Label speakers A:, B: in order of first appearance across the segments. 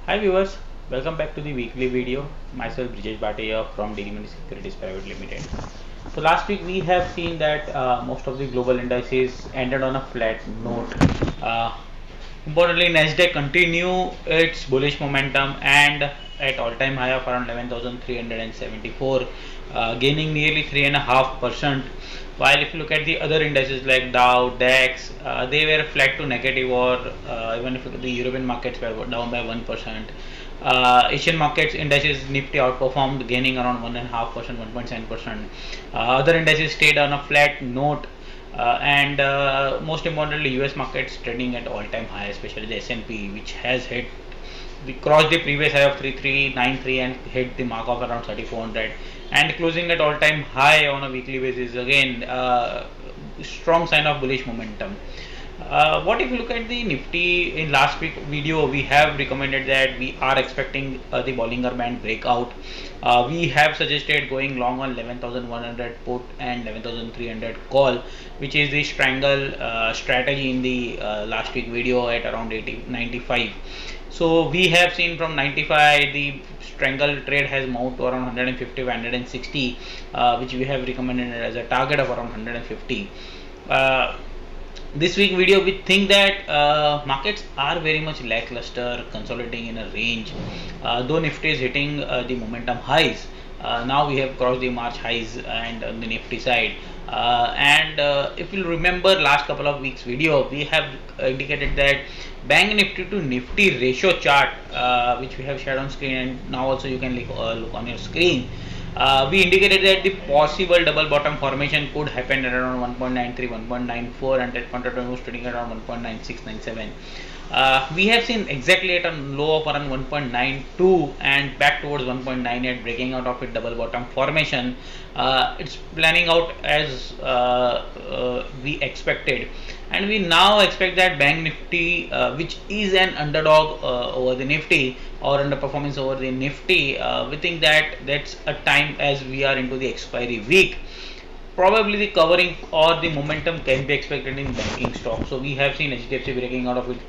A: Hi viewers, welcome back to the weekly video. Myself Brijesh Bhatia from Dealmoney Securities Pvt. So last week we have seen that most of the global indices ended on a flat note. Uh, Importantly, Nasdaq continue its bullish momentum and at all-time high of around 11,374, gaining nearly 3.5%. While if you look at the other indices like Dow, DAX, they were flat to negative, or even if you look at the European markets were down by 1%. Asian markets indices Nifty outperformed, gaining around 1.5%, 1.7%. Other indices stayed on a flat note, and most importantly, US markets trading at all-time high, especially the S&P, which has hit crossed the previous high of 3393 and hit the mark of around 3400 and closing at all-time high on a weekly basis. Again, strong sign of bullish momentum. What if you look at the Nifty? In last week video we have recommended that we are expecting the Bollinger Band breakout. We have suggested going long on 11,100 put and 11,300 call, which is the strangle strategy in the last week video at around 95. So we have seen from 95 the strangle trade has moved to around 150 160, which we have recommended as a target of around 150. This week video we think that markets are very much lackluster, consolidating in a range. Though Nifty is hitting the momentum highs, now we have crossed the March highs and on the Nifty side. And if you remember last couple of weeks video, we have indicated that Bank Nifty to Nifty ratio chart, which we have shared on screen, and now also you can look on your screen. We indicated that the possible double bottom formation could happen at around 1.93, 1.94, and at point of time was trading around 1.9697. We have seen exactly at a low of around 1.92 and back towards 1.98, breaking out of it double bottom formation. It's planning out as we expected, and we now expect that Bank Nifty, which is an underdog over the Nifty or underperformance over the Nifty, we think that that's a time as we are into the expiry week. Probably the covering or the momentum can be expected in banking stocks. So we have seen HDFC breaking out of its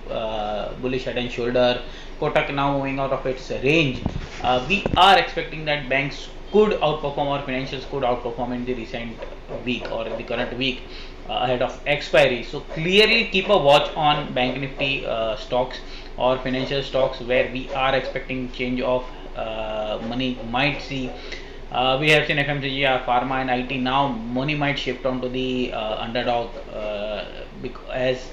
A: bullish head and shoulder, Kotak now moving out of its range. We are expecting that banks could outperform or financials could outperform in the recent week or in the current week ahead of expiry. So clearly keep a watch on Bank Nifty stocks or financial stocks where we are expecting change of money might see. We have seen FMCG, Pharma and IT. Now money might shift onto the underdog as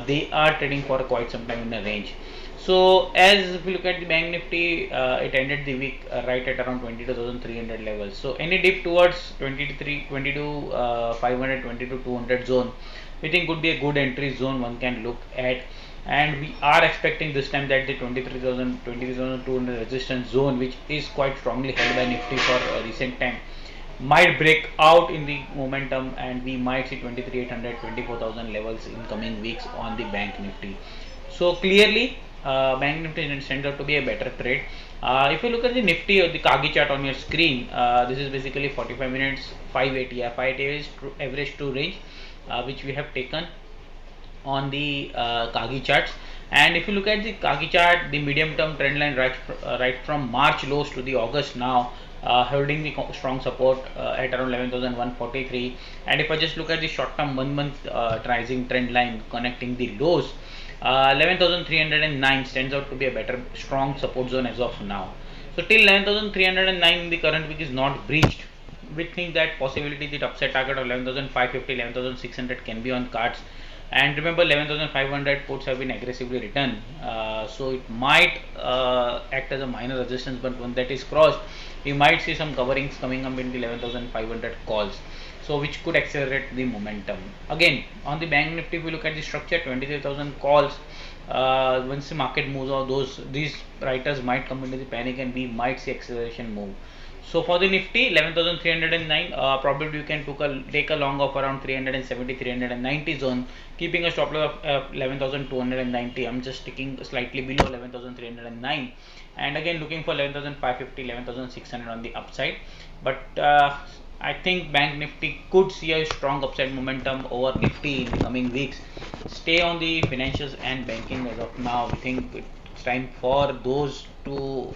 A: they are trading for quite some time in the range. So as if you look at the Bank Nifty, it ended the week right at around 22,300 levels. So any dip towards 500, 200 zone, we think could be a good entry zone one can look at. And we are expecting this time that the 23,200 resistance zone, which is quite strongly held by Nifty for a recent time, might break out in the momentum, and we might see 23,800, 24,000 levels in coming weeks on the Bank Nifty. So clearly Bank Nifty stands out to be a better trade. If you look at the Nifty or the Kagi chart on your screen, this is basically 45 minutes 580. 580 is average to range, which we have taken on the Kagi charts. And if you look at the Kagi chart, the medium term trend line right from March lows to the August now, holding the strong support at around 11,143. And if I just look at the short term 1 month rising trend line connecting the lows, 11,309 stands out to be a better strong support zone as of now. So till 11,309 the current week is not breached, we think that possibility the upside target of 11,550, 11,600 can be on cards. And remember, 11,500 puts have been aggressively written, so it might act as a minor resistance, but when that is crossed, we might see some coverings coming up in the 11,500 calls, so which could accelerate the momentum. Again, on the Bank Nifty, if we look at the structure, 23,000 calls. Once the market moves out, these writers might come into the panic, and we might see acceleration move. So for the Nifty 11,309, probably you can take a long of around 370 390 zone, keeping a stop loss of 11,290. I'm just sticking slightly below 11,309, and again looking for 11,550 11,600 on the upside. But I think Bank Nifty could see a strong upside momentum over Nifty in the coming weeks. Stay on the financials and banking as of now. We think it's time for those to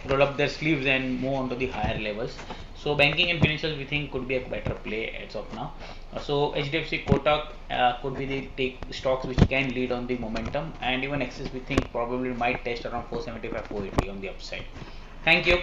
A: roll up their sleeves and move on to the higher levels. So banking and financials we think could be a better play as of now. So HDFC Kotak could be the take stocks which can lead on the momentum, and even Axis we think probably might test around 475 480 on the upside. Thank you.